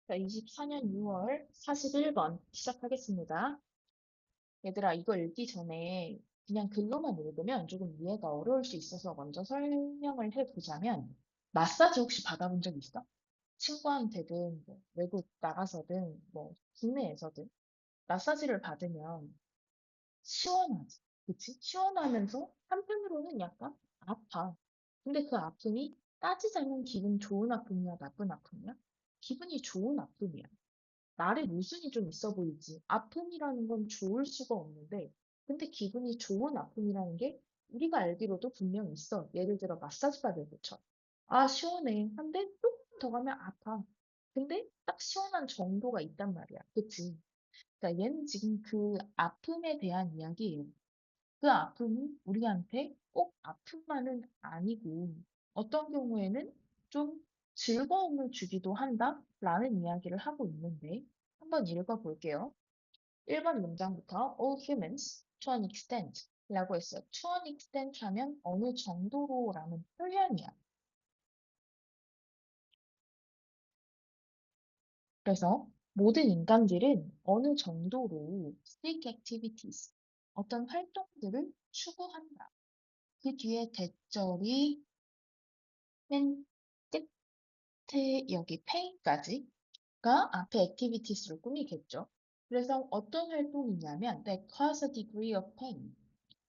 자, 24년 6월 41번 시작하겠습니다. 얘들아, 이거 읽기 전에 그냥 글로만 읽으면 조금 이해가 어려울 수 있어서 먼저 설명을 해보자면, 마사지 혹시 받아본 적 있어? 친구한테든, 뭐 외국 나가서든, 뭐, 국내에서든, 마사지를 받으면 시원하지. 그치? 시원하면서 한편으로는 약간 아파. 근데 그 아픔이 따지자면 기분 좋은 아픔이야, 나쁜 아픔이야? 기분이 좋은 아픔이야. 날에 모순이 좀 있어 보이지. 아픔이라는 건 좋을 수가 없는데, 근데 기분이 좋은 아픔이라는 게 우리가 알기로도 분명 있어. 예를 들어 마사지 받을 때처럼. 아, 시원해. 한데 조금 더 가면 아파. 근데 딱 시원한 정도가 있단 말이야. 그치? 그러니까 얘는 지금 그 아픔에 대한 이야기예요. 그 아픔이 우리한테 꼭 아픔만은 아니고 어떤 경우에는 좀 즐거움을 주기도 한다라는 이야기를 하고 있는데 한번 읽어볼게요. 1번 문장부터 all humans to an extent 라고 했어요. to an extent 하면 어느 정도로라는 표현이야. 그래서 모든 인간들은 어느 정도로 seek activities, 어떤 활동들을 추구한다. 그 뒤에 대절이 맨 끝에 여기 pay까지가 앞에 activities로 꾸미겠죠. 그래서 어떤 활동이냐면 that cause a degree of pain.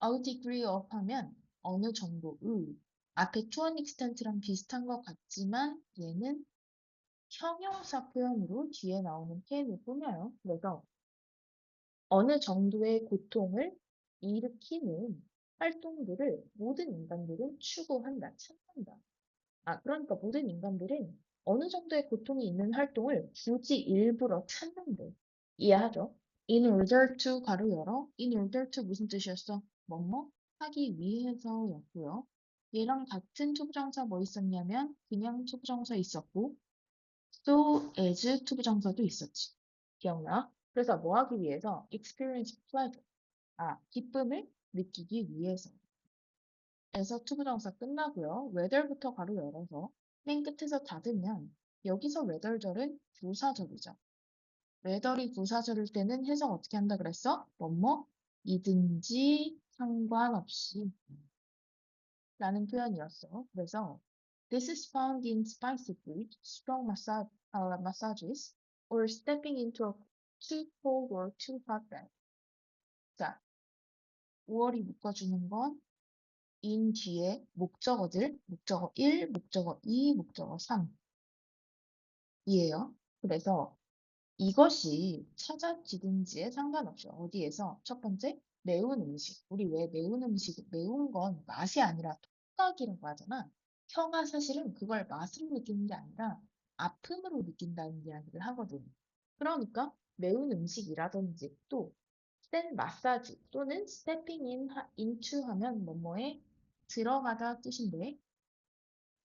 a degree of 하면 어느 정도의 앞에 to an extent랑 비슷한 것 같지만 얘는 형용사 표현으로 뒤에 나오는 pain을 꾸며요. 그래서 어느 정도의 고통을 일으키는 활동들을 모든 인간들은 추구한다, 찾는다. 아, 그러니까 모든 인간들은 어느 정도의 고통이 있는 활동을 굳이 일부러 찾는데. 이해하죠? In order to 가로 열어. In order to 무슨 뜻이었어? 뭐뭐 하기 위해서였고요. 얘랑 같은 투부정사 뭐 있었냐면 그냥 투부정사 있었고 so as 투부정사도 있었지. 기억나? 그래서 뭐 하기 위해서? experience pleasure. 아, 기쁨을 느끼기 위해서. 에서 투부정사 끝나고요. whether부터 가로 열어서 맨 끝에서 닫으면 여기서 whether절은 부사절이죠. whether이 부사절일 때는 해석 어떻게 한다 그랬어? 뭐뭐이든지 상관없이 라는 표현이었어. 그래서 this is found in spicy food, strong massages, or stepping into a too cold or too hot bath. 자, 5월이 묶어주는 건 in 뒤에 목적어들, 목적어 1, 목적어 2, 목적어 3 이에요. 그래서 이것이 찾아지든지에 상관없이 어디에서 첫 번째 매운 음식. 우리 왜 매운 음식, 매운 건 맛이 아니라 촉각이라고 하잖아. 혀가 사실은 그걸 맛으로 느끼는 게 아니라 아픔으로 느낀다는 이야기를 하거든. 그러니까 매운 음식이라든지 또 센 마사지 또는 stepping into 하면 뭐뭐에 들어가다 뜻인데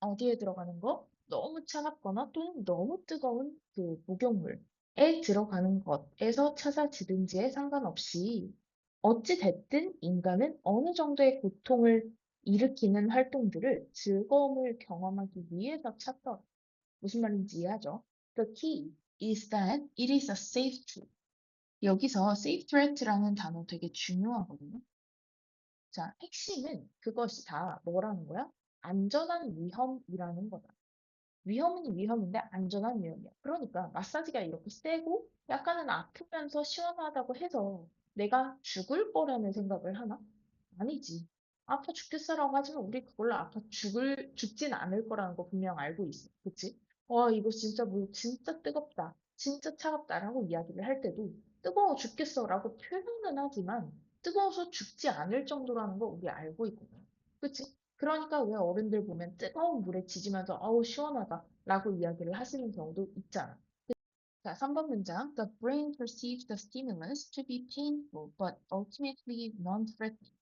어디에 들어가는 거? 너무 차갑거나 또는 너무 뜨거운 그 목욕물에 들어가는 것에서 찾아지든지에 상관없이 어찌 됐든 인간은 어느 정도의 고통을 일으키는 활동들을 즐거움을 경험하기 위해서 찾더라. 무슨 말인지 이해하죠? The key is that it is a safe truth. 여기서 safe threat라는 단어 되게 중요하거든요. 자, 핵심은 그것이 다 뭐라는 거야? 안전한 위험이라는 거다. 위험은 위험인데 안전한 위험이야. 그러니까 마사지가 이렇게 세고 약간은 아프면서 시원하다고 해서 내가 죽을 거라는 생각을 하나? 아니지. 아파 죽겠어라고 하지만 우리 그걸로 죽진 않을 거라는 거 분명 알고 있어. 그치? 와, 이거 진짜 물 진짜 뜨겁다. 진짜 차갑다라고 이야기를 할 때도 뜨거워 죽겠어라고 표현은 하지만 뜨거워서 죽지 않을 정도라는 거 우리 알고 있거든. 그치? 그러니까 왜 어른들 보면 뜨거운 물에 지지면서 어우 시원하다 라고 이야기를 하시는 경우도 있잖아. 자, 3번 문장. The brain perceives the stimulus to be painful but ultimately non-threatening.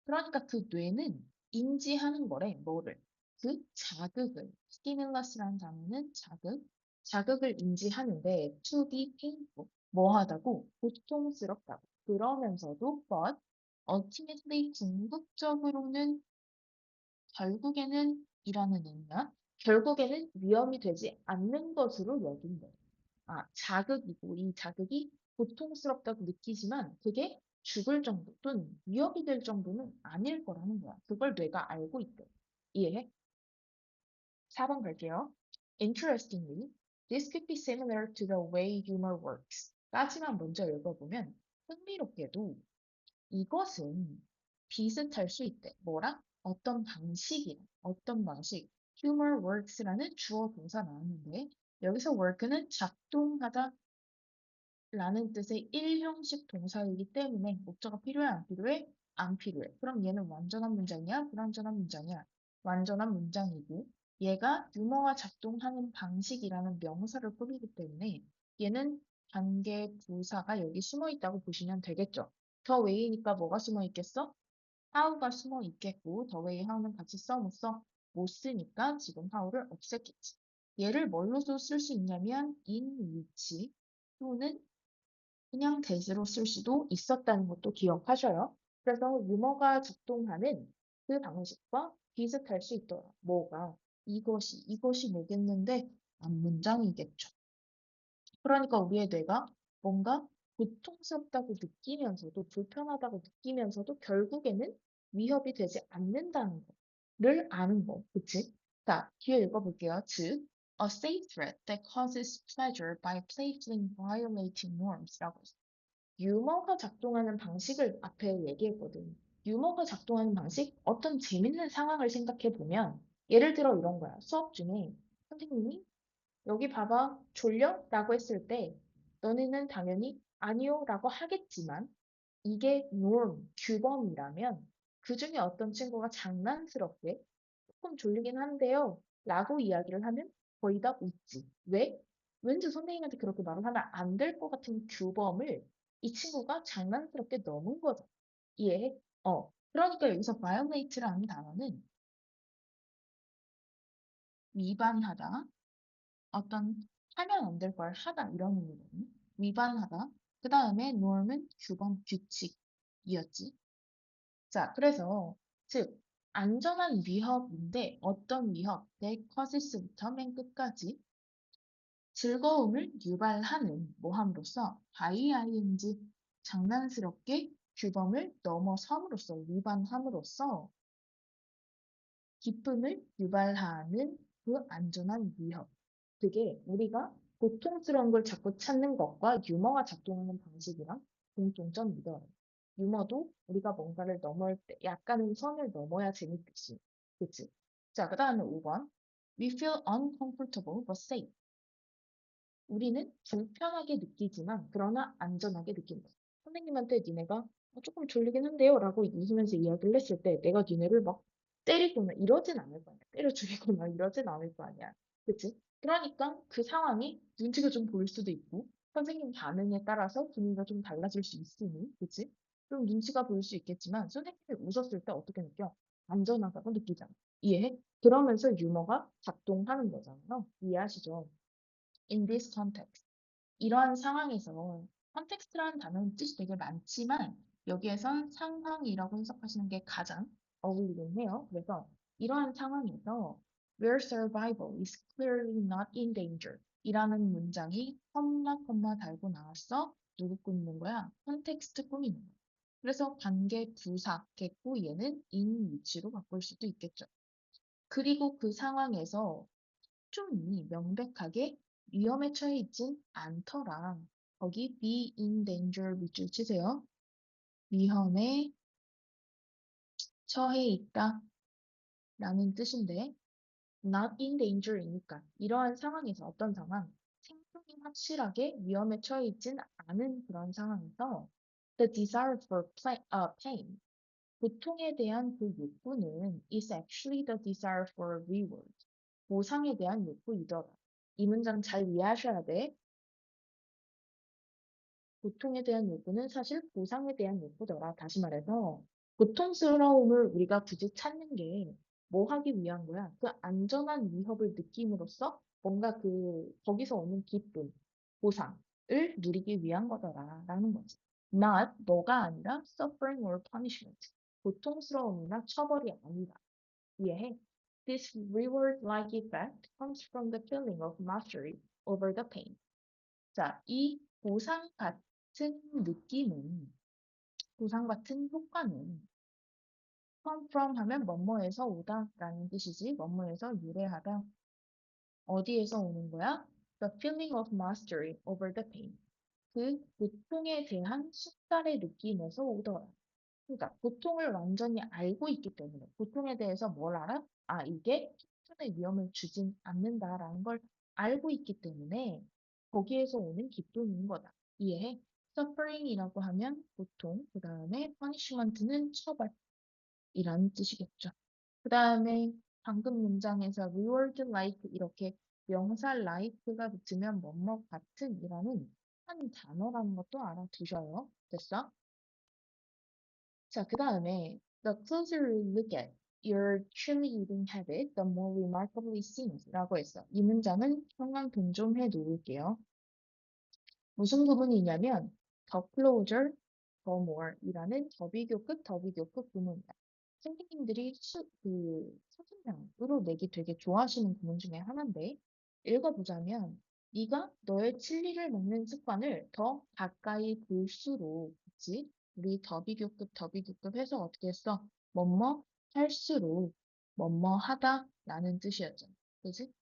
그러니까 그 뇌는 인지하는 거래. 뭐를? 그 자극을. stimulus라는 단어는 자극을 인지하는데 to be painful. 뭐하다고? 고통스럽다고. 그러면서도 but ultimately 궁극적으로는 결국에는 이라는 의미야. 결국에는 위험이 되지 않는 것으로 여긴다. 자극이고 이 자극이 고통스럽다고 느끼지만 그게 죽을 정도 또는 위협이 될 정도는 아닐 거라는 거야. 그걸 뇌가 알고 있대. 이해해? 4번 갈게요. Interestingly, this could be similar to the way humor works. 까지만 먼저 읽어보면 흥미롭게도 이것은 비슷할 수 있대. 뭐랑? 어떤 방식이랑 어떤 방식. humor works라는 주어 동사 나왔는데 여기서 work는 작동하다 라는 뜻의 일형식 동사이기 때문에 목적어 필요해 안 필요해? 안 필요해. 그럼 얘는 완전한 문장이야? 불완전한 문장이야? 완전한 문장이고 얘가 유머가 작동하는 방식이라는 명사를 꾸미기 때문에 얘는 관계 부사가 여기 숨어 있다고 보시면 되겠죠. 더 웨이니까 뭐가 숨어 있겠어? how가 숨어 있겠고 더 웨이 how는 같이 써 못 써? 못 쓰니까 지금 how를 없앴겠지. 얘를 뭘로도 쓸 수 있냐면 in which 또는 그냥 대시로 쓸 수도 있었다는 것도 기억하셔요. 그래서 유머가 작동하는 그 방식과 비슷할 수 있더라. 뭐가? 이것이 뭐겠는데? 앞문장이겠죠. 그러니까 우리의 뇌가 뭔가 고통스럽다고 느끼면서도 불편하다고 느끼면서도 결국에는 위협이 되지 않는다는 거를 아는 거. 그치? 자, 뒤에 읽어볼게요. 즉, a safe threat that causes pleasure by playfully violating norms라고 했어요. 유머가 작동하는 방식을 앞에 얘기했거든. 유머가 작동하는 방식? 어떤 재밌는 상황을 생각해 보면 예를 들어 이런 거야. 수업 중에 선생님이 여기 봐봐 졸려? 라고 했을 때 너네는 당연히 아니요 라고 하겠지만 이게 norm, 규범이라면 그 중에 어떤 친구가 장난스럽게 조금 졸리긴 한데요 라고 이야기를 하면 거의 다 웃지. 왜? 왠지 선생님한테 그렇게 말을 하면 안 될 것 같은 규범을 이 친구가 장난스럽게 넘은 거죠. 이해해? 그러니까 여기서 violate라는 단어는 위반하다, 어떤 하면 안 될 걸 하다 이런 의미거든요. 위반하다. 그 다음에 norm은 규범, 규칙이었지. 자, 그래서 즉 안전한 위협인데 어떤 위협? that causes부터 맨 끝까지 즐거움을 유발하는 모함으로써 by 장난스럽게 규범을 넘어섬으로써 위반함으로써 기쁨을 유발하는 그 안전한 위협. 그게 우리가 고통스러운 걸 자꾸 찾는 것과 유머가 작동하는 방식이랑 공통점이더라고요. 유머도 우리가 뭔가를 넘을 때 약간은 선을 넘어야 재밌듯이. 그치? 자, 그 다음에 5번. We feel uncomfortable but safe. 우리는 불편하게 느끼지만 그러나 안전하게 느낀다. 선생님한테 니네가 조금 졸리긴 한데요 라고 웃으면서 이야기를 했을 때 내가 니네를 막 때리거나 이러진 않을 거 아니야. 때려 죽이거나 이러진 않을 거 아니야. 그치? 그러니까 그 상황이 눈치가 좀 보일 수도 있고 선생님 반응에 따라서 분위기가 좀 달라질 수 있으니 그치? 좀 눈치가 보일 수 있겠지만 선생님이 웃었을 때 어떻게 느껴? 안전하다고 느끼잖아. 이해해? 그러면서 유머가 작동하는 거잖아요. 이해하시죠? In this context. 이러한 상황에서 컨텍스트라는 단어는 뜻이 되게 많지만 여기에선 상황이라고 해석하시는 게 가장 어울리긴 해요. 그래서 이러한 상황에서 where survival is clearly not in danger 이라는 문장이 콤마 달고 나왔어. 누구 꾸미는 거야? 컨텍스트 꾸미는 거야. 그래서 관계 부사겠고 얘는 in 위치로 바꿀 수도 있겠죠. 그리고 그 상황에서 초점이 명백하게 위험에 처해 있진 않더라. 거기 be in danger 밑줄 치세요. 위험에 처해 있다 라는 뜻인데 not in danger이니까 이러한 상황에서 어떤 상황? 생존이 확실하게 위험에 처해 있진 않은 그런 상황에서 the desire for pain 고통에 대한 그 욕구는 is actually the desire for reward 보상에 대한 욕구이더라. 이 문장 잘 이해하셔야 돼. 고통에 대한 욕구는 사실 보상에 대한 욕구더라. 다시 말해서 고통스러움을 우리가 굳이 찾는 게 뭐 하기 위한 거야? 그 안전한 위협을 느낌으로써 뭔가 거기서 오는 기쁨, 보상을 누리기 위한 거더라라는 거지. Not 뭐가 아니라 suffering or punishment. 고통스러움이나 처벌이 아니다. 이해해? This reward-like effect comes from the feeling of mastery over the pain. 자, 이 보상 같은 느낌은, 보상 같은 효과는 come from 하면 뭐뭐에서 오다 라는 뜻이지. 뭐뭐에서 유래하다. 어디에서 오는 거야? The feeling of mastery over the pain. 그 고통에 대한 숙달의 느낌에서 오더라. 그러니까 고통을 완전히 알고 있기 때문에 고통에 대해서 뭘 알아? 아, 이게 생존의 위험을 주진 않는다라는 걸 알고 있기 때문에 거기에서 오는 기쁨인 거다. 이해해? suffering이라고 하면 고통, 그 다음에 punishment는 처벌이라는 뜻이겠죠. 그 다음에 방금 문장에서 reward like 이렇게 명사 like가 붙으면 뭐뭐 같은 이라는 한 단어라는 것도 알아두셔요. 됐어? 자, 그 다음에 the closer you look at your truly eating habit, the more remarkably it seems 라고 했어. 이 문장은 형광 좀 해놓을게요. 무슨 부분이냐면 the closer, the more 이라는 더비교급 구문이다. 선생님들이 서술형으로 내기 되게 좋아하시는 구문 중에 하나인데 읽어보자면 네가 너의 칠리를 먹는 습관을 더 가까이 볼수록 그치? 우리 더비교급 해서 어떻게 했어? 뭐뭐 할수록 뭐뭐 하다 라는 뜻이었잖아. 그치?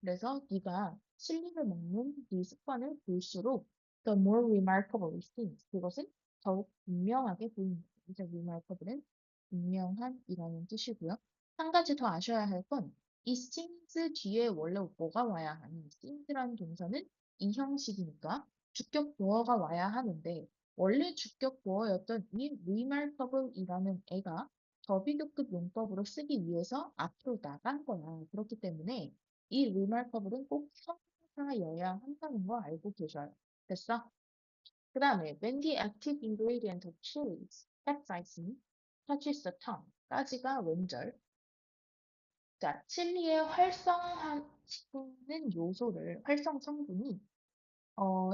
그래서 네가 칠리를 먹는 네 습관을 볼수록 the more remarkable it seems. 그것은 더욱 분명하게 보인다. 그래서 remarkable은 분명한이라는 뜻이고요. 한 가지 더 아셔야 할 건 이 seems 뒤에 원래 뭐가 와야 하니? seems라는 동사는 이 형식이니까 주격 보어가 와야 하는데 원래 주격 보어였던 이 remarkable이라는 애가 더비교급 용법으로 쓰기 위해서 앞으로 나간 거야. 그렇기 때문에 이 remarkable은 꼭 형용사여야 한다는 거 알고 계셔요. 됐어? 그 다음에 when the active ingredient of chilies, capsaicin, touches the tongue 까지가 왼절. 자, 칠리의 활성화시키는 요소를, 활성 성분이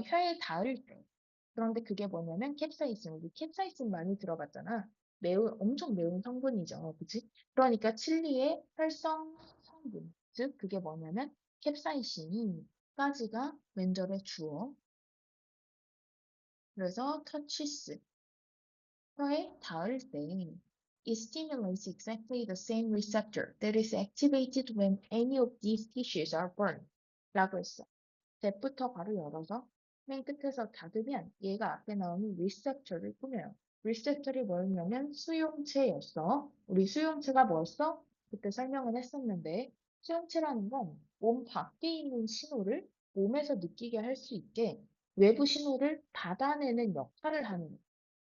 혀에 닿을 때. 그런데 그게 뭐냐면 캡사이신. 우리 캡사이신 많이 들어봤잖아. 엄청 매운 성분이죠. 그치? 그러니까 칠리의 활성 성분. 즉, 그게 뭐냐면 캡사이신이까지가 왼절의 주어. 그래서 터치스. 혀에 닿을 때 it stimulates exactly the same receptor that is activated when any of these tissues are burned. 라고 했어. 뎁부터 바로 열어서 맨 끝에서 닫으면 얘가 앞에 나오는 리셉터를 꾸며요. 리셉터이 뭐였냐면 수용체였어. 우리 수용체가 뭐였어? 그때 설명을 했었는데 수용체라는 건 몸 밖에 있는 신호를 몸에서 느끼게 할 수 있게 외부 신호를 받아내는 역할을 하는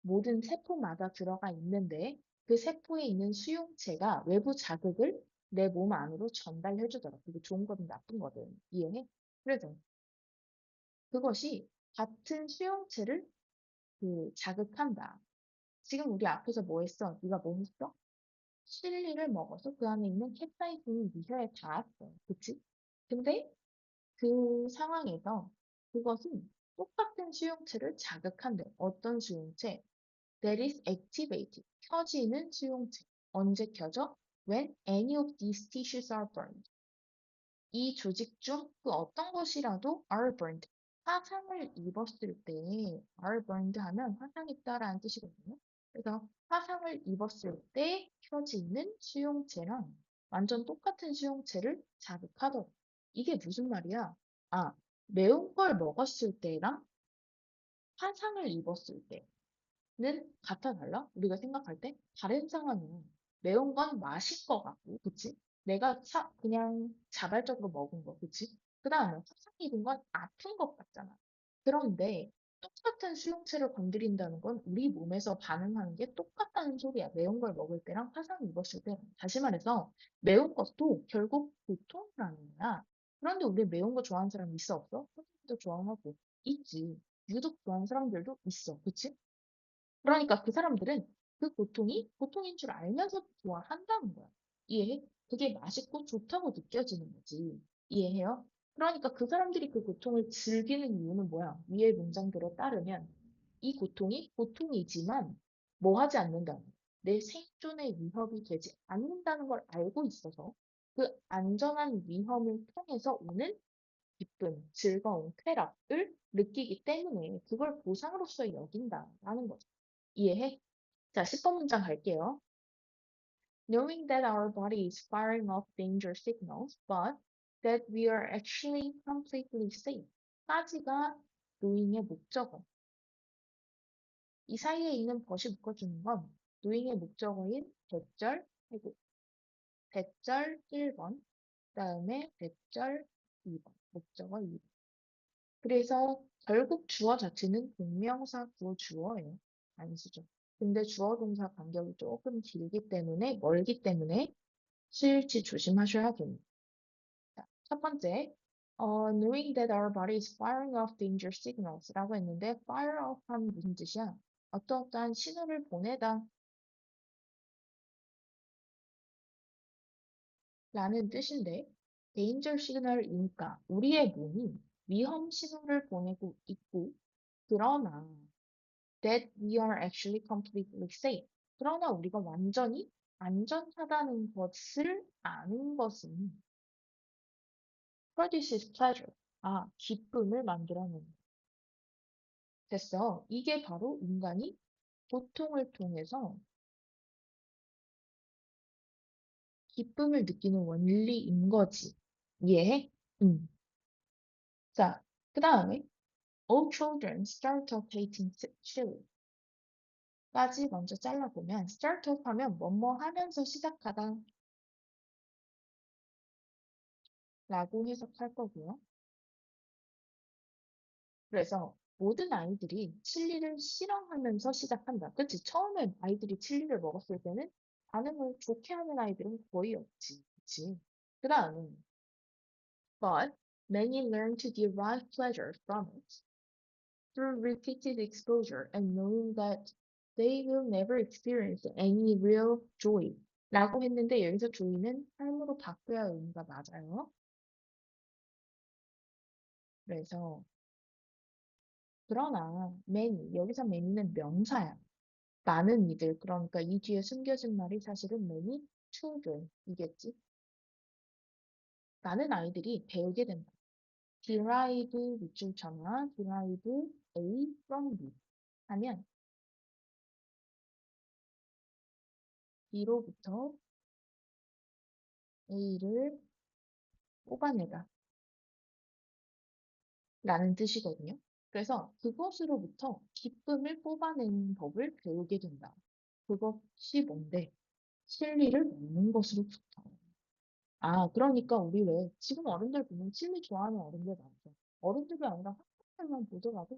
모든 세포마다 들어가 있는데 그 세포에 있는 수용체가 외부 자극을 내 몸 안으로 전달해 주더라. 그게 좋은 거든 나쁜 거든. 이해해? 그래서 그것이 같은 수용체를 자극한다. 지금 우리 앞에서 뭐 했어? 네가 뭐 했어? 칠리를 먹어서 그 안에 있는 캡사이신이 네 혀에 닿았어. 그치? 근데 그 상황에서 그것은 똑같은 수용체를 자극한대. 어떤 수용체? That is activated. 켜지는 수용체. 언제 켜져? When any of these tissues are burned. 이 조직 중 그 어떤 것이라도 are burned. 화상을 입었을 때 are burned 하면 화상 입다라는 뜻이거든요. 그래서 화상을 입었을 때 켜지는 수용체랑 완전 똑같은 수용체를 자극하더라. 이게 무슨 말이야? 아, 매운 걸 먹었을 때랑 화상을 입었을 때는 같아 달라? 우리가 생각할 때 다른 상황이야. 매운 건 맛일 것 같고, 그치? 내가 그냥 자발적으로 먹은 거, 그치? 그 다음에 화상 입은 건 아픈 것 같잖아. 그런데 똑같은 수용체를 건드린다는 건 우리 몸에서 반응하는 게 똑같다는 소리야. 매운 걸 먹을 때랑 화상 입었을 때. 다시 말해서 매운 것도 결국 고통이라는 거야. 그런데 우리 매운 거 좋아하는 사람 있어, 없어? 선생님도 좋아하고 있지. 유독 좋아하는 사람들도 있어. 그치? 그러니까 그 사람들은 그 고통이 고통인 줄 알면서도 좋아한다는 거야. 이해해? 그게 맛있고 좋다고 느껴지는 거지. 이해해요? 그러니까 그 사람들이 그 고통을 즐기는 이유는 뭐야? 위의 문장들에 따르면 이 고통이 고통이지만 뭐 하지 않는다. 내 생존에 위협이 되지 않는다는 걸 알고 있어서 그 안전한 위험을 통해서 오는 기쁨, 즐거움, 쾌락을 느끼기 때문에 그걸 보상으로서 여긴다라는 거죠. 이해해? 자, 10번 문장 갈게요. Knowing that our body is firing off danger signals, but that we are actually completely safe. 까지가 knowing의 목적어. 이 사이에 있는 벗이 묶어주는 건 knowing의 목적어인 대절, 해고. 대절 1번, 그다음에 대절 2번, 목적어 2번. 그래서 결국 주어 자체는 동명사 구주어예요. 단수죠. 근데 주어 동사 간격이 조금 길기 때문에 멀기 때문에 실지 조심하셔야겠네요. 자, 첫 번째, knowing that our body is firing off danger signals라고 했는데 fire off 하면 무슨 뜻이야? 어떠한 신호를 보내다 라는 뜻인데 danger signal이니까 우리의 몸이 위험 신호를 보내고 있고 그러나 that we are actually completely safe. 그러나 우리가 완전히 안전하다는 것을 아는 것은 produces pleasure. 기쁨을 만들어내는. 됐어. 이게 바로 인간이 고통을 통해서 기쁨을 느끼는 원리인 거지. 이해해? 응. 자, 그 다음에 all children start off hating chili. 까지 먼저 잘라보면 start off 하면 뭐뭐 하면서 시작하다 라고 해석할 거고요. 그래서 모든 아이들이 칠리를 싫어하면서 시작한다. 그치? 처음에 아이들이 칠리를 먹었을 때는 반응을 좋게 하는 아이들은 거의 없지. 그치? 그 다음에 but many learn to derive pleasure from it through repeated exposure and knowing that they will never experience any real joy 라고 했는데 여기서 joy는 삶으로 바꿔야 의미가 맞아요. 그래서 그러나 many 여기서 many는 명사야. 많은 이들 그러니까 이 뒤에 숨겨진 말이 사실은 many children이겠지. 많은 아이들이 배우게 된다. derive 밑줄 쳐놔. derive A from B 하면 B로부터 A를 뽑아내다 라는 뜻이거든요. 그래서 그것으로부터 기쁨을 뽑아내는 법을 배우게 된다. 그것이 뭔데? 실리를 먹는 것으로부터. 그러니까 우리 왜 지금 어른들 보면 칠리 좋아하는 어른들 많죠. 어른들이 아니라 한국들만 보더라도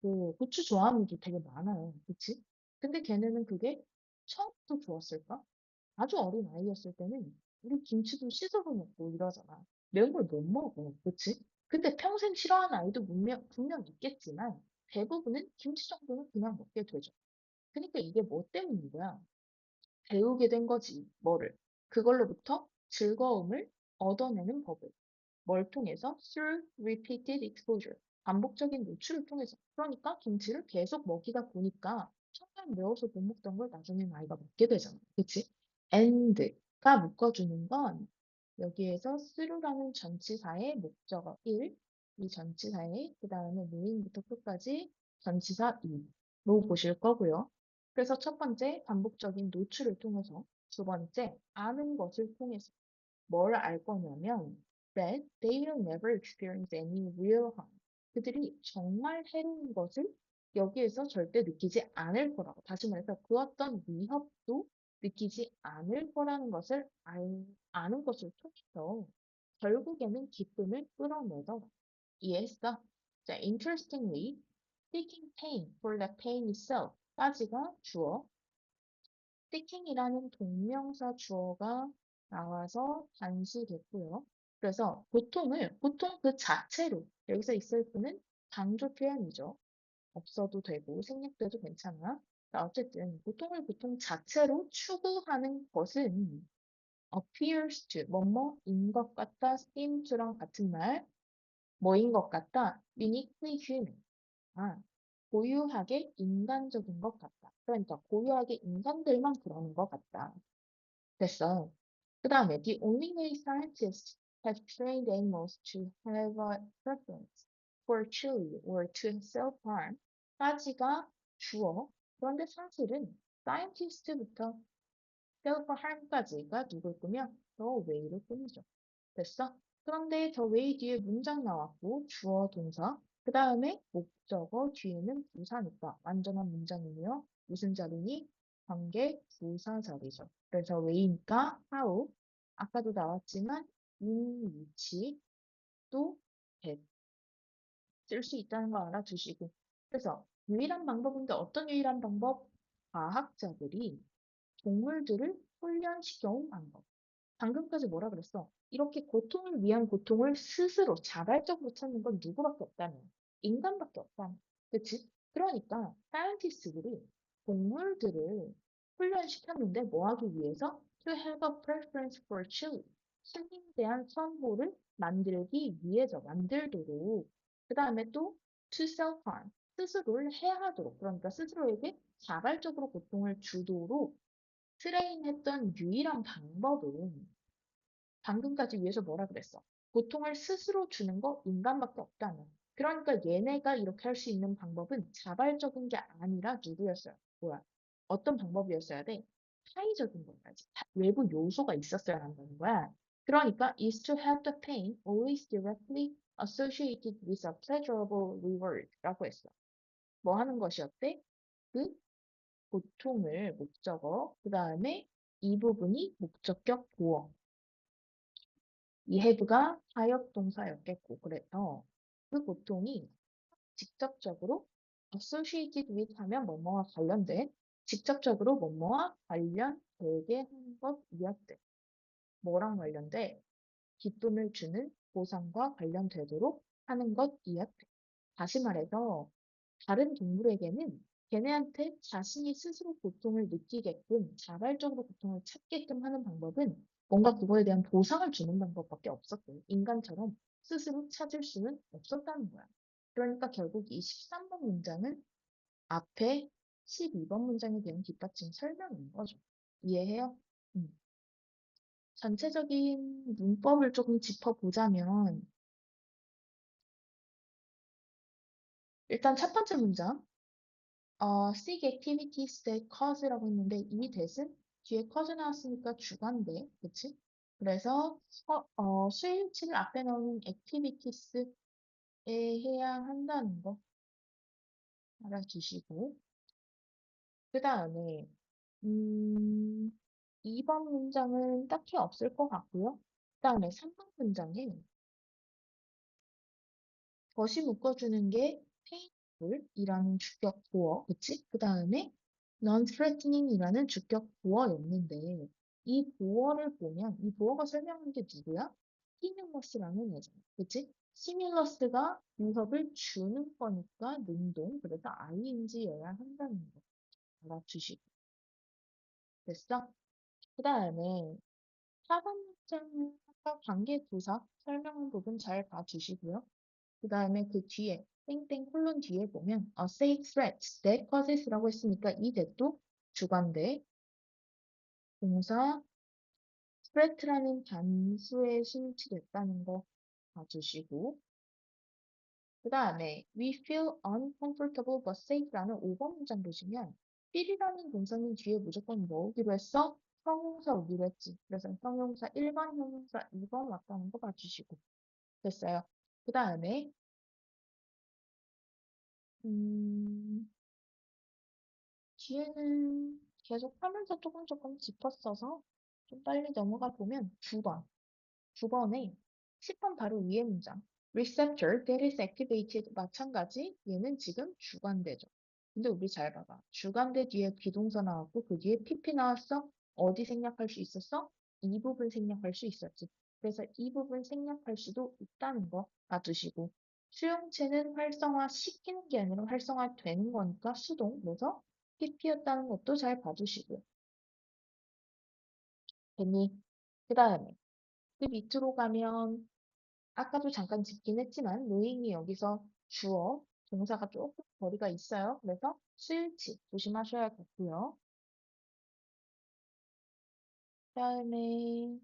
그 고추 좋아하는 분들 되게 많아요. 그치? 근데 걔네는 그게 처음부터 좋았을까? 아주 어린 아이였을 때는 우리 김치도 씻어서 먹고 이러잖아. 매운 걸 못 먹어. 그치? 근데 평생 싫어하는 아이도 분명 있겠지만 대부분은 김치 정도는 그냥 먹게 되죠. 그러니까 이게 뭐 때문인 거야? 배우게 된 거지. 뭐를? 그걸로부터 즐거움을 얻어내는 법을. 뭘 통해서? Through repeated exposure. 반복적인 노출을 통해서. 그러니까 김치를 계속 먹이다 보니까 처음엔 매워서 못 먹던 걸 나중엔 아이가 먹게 되잖아. 그치? and가 묶어주는 건 여기에서 through라는 전치사의 목적어 1, 이 전치사의 그 다음에 knowing부터 끝까지 전치사 2로 보실 거고요. 그래서 첫 번째 반복적인 노출을 통해서 두 번째 아는 것을 통해서 뭘 알 거냐면 that they will never experience any real harm. 그들이 정말 해로운 것을 여기에서 절대 느끼지 않을 거라고. 다시 말해서 그 어떤 위협도 느끼지 않을 거라는 것을 아는 것을 통해서 결국에는 기쁨을 끌어내더라. 이해했어? 자, interestingly, seeking pain for the pain itself 까지가 주어, seeking이라는 동명사 주어가 나와서 단수됐고요. 그래서 보통 그 자체로 여기서 있을 뿐은 강조 표현이죠. 없어도 되고 생략돼도 괜찮아. 자, 어쨌든 보통 자체로 추구하는 것은 appears to 뭐뭐인 것 같다, seem to랑 같은 말 뭐인 것 같다, uniquely human. 고유하게 인간적인 것 같다. 그러니까 고유하게 인간들만 그러는 것 같다. 됐어. 그 다음에 the only way scientists have trained animals to have a preference for chili or to self-harm 까지가 주어. 그런데 사실은 scientist부터 self-harm까지가 누굴 꾸며 the way를 꾸미죠. 됐어? 그런데 the way 뒤에 문장 나왔고 주어 동사 그 다음에 목적어 뒤에는 부사니까 완전한 문장이며 무슨 자리니? 관계 부사 자리죠. 그래서 way니까 how 아까도 나왔지만 in 위치 또 that 쓸 수 있다는 거 알아두시고 그래서 유일한 방법인데 어떤 유일한 방법? 과학자들이 동물들을 훈련시켜온 방법. 방금까지 뭐라 그랬어? 이렇게 고통을 위한 고통을 스스로 자발적으로 찾는 건 누구밖에 없다며. 인간밖에 없다며. 그치? 그러니까 사이언티스트들이 동물들을 훈련시켰는데 뭐 하기 위해서? To have a preference for chili. 칠리에 대한 선호를 만들기 위해서 만들도록. 그 다음에 또 to self-harm. 스스로를 해하도록. 그러니까 스스로에게 자발적으로 고통을 주도록 트레인했던 유일한 방법은 방금까지 위해서 뭐라 그랬어? 고통을 스스로 주는 거 인간밖에 없다는. 그러니까 얘네가 이렇게 할 수 있는 방법은 자발적인 게 아니라 누구였어요? 뭐야? 어떤 방법이었어야 돼? 타의적인 거야지. 외부 요소가 있었어야 한다는 거야. 그러니까 is to have the pain always directly associated with a pleasurable reward 라고 했어. 뭐 하는 것이었대? 그 고통을 목적어, 그 다음에 이 부분이 목적격 보어. 이 have가 사역 동사였겠고 그래서 그 고통이 직접적으로 associated with 하면 뭐뭐와 관련된 직접적으로 뭐뭐와 관련되게 하는 것이었대. 뭐랑 관련돼? 기쁨을 주는 보상과 관련되도록 하는 것이었대. 다시 말해서 다른 동물에게는 걔네한테 자신이 스스로 고통을 느끼게끔 자발적으로 고통을 찾게끔 하는 방법은 뭔가 그거에 대한 보상을 주는 방법밖에 없었고 인간처럼 스스로 찾을 수는 없었다는 거야. 그러니까 결국 이 13번 문장은 앞에 12번 문장에 대한 뒷받침 설명인 거죠. 이해해요? 전체적인 문법을 조금 짚어보자면 일단 첫 번째 문장 seek activities that cause라고 했는데 이 that은 뒤에 cause 나왔으니까 주관대, 그치? 그래서 수일치를 앞에 넣는 activities에 해당한다는 거 알아주시고 그 다음에 2번 문장은 딱히 없을 것 같고요. 그 다음에 3번 문장에 덫이 묶어주는 게 painful이라는 주격 보어, 그치? 그 다음에 non-threatening이라는 주격 보어였는데 이 보어를 보면 이 보어가 설명하는 게 누구야? stimuluus라는 애잖아, 그치? stimulus가 유협을 주는 거니까 능동, 그래서 ing여야 한다는 거 알아주시고 됐어? 그 다음에 4번 문장은 아까 관계부사 설명한 부분 잘 봐주시고요. 그 다음에 그 뒤에 땡땡 콜론 뒤에 보면 say threats that causes라고 했으니까 이 that도 주관대 동사 threat라는 단수에 수일치됐다는 거 봐주시고 그 다음에 we feel uncomfortable but safe라는 5번 문장 보시면 feel이라는 동사는 뒤에 무조건 뭐 오기로 했어? 형용사 오기로 했지. 그래서 형용사 1번, 형용사 2번 왔다는 거 봐주시고 됐어요. 그 다음에 뒤에는 계속 하면서 조금 짚었어서 좀 빨리 넘어가 보면 9번. 9번에 10번 바로 위에 문장. receptor that is activated 마찬가지 얘는 지금 주관대죠. 근데 우리 잘 봐봐. 주관대 뒤에 비동사 나왔고 그 뒤에 PP 나왔어? 어디 생략할 수 있었어? 이 부분 생략할 수 있었지. 그래서 이 부분 생략할 수도 있다는 거 봐두시고 수용체는 활성화시키는 게 아니라 활성화되는 거니까 수동. 그래서 PP였다는 것도 잘 봐두시고요. 됐니? 그 다음에 그 밑으로 가면 아까도 잠깐 짚긴 했지만 노잉이 여기서 주어, 동사가 조금 거리가 있어요. 그래서 수일치 조심하셔야겠고요. 그다음에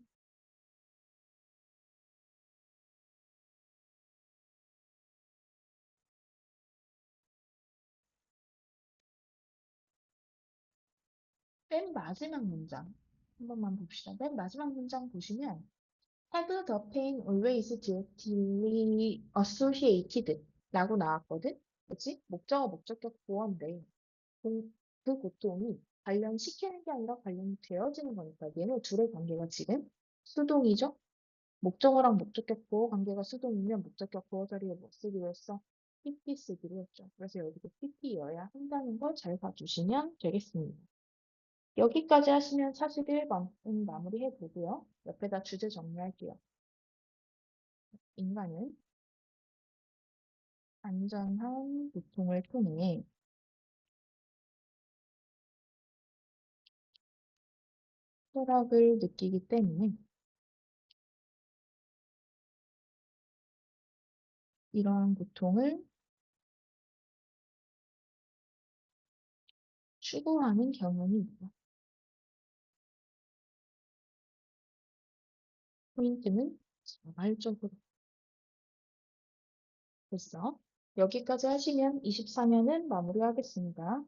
맨 마지막 문장 한 번만 봅시다. 맨 마지막 문장 보시면 had the pain always directly associated 라고 나왔거든? 그치? 목적어 목적격 보어인데 그 고통이 관련시키는 게 아니라 관련되어지는 거니까 얘네 둘의 관계가 지금 수동이죠? 목적어랑 목적격 보어 관계가 수동이면 목적격 보어 자리에 뭐 쓰기로 했어? PP 쓰기로 했죠. 그래서 여기도 PP여야 한다는 걸 잘 봐주시면 되겠습니다. 여기까지 하시면 41번 마무리해 보고요. 옆에다 주제 정리할게요. 인간은 안전한 고통을 통해 쾌락을 느끼기 때문에 이러한 고통을 추구하는 경향이 있다. 포인트는 자발적으로. 됐어. 여기까지 하시면 24면은 마무리하겠습니다.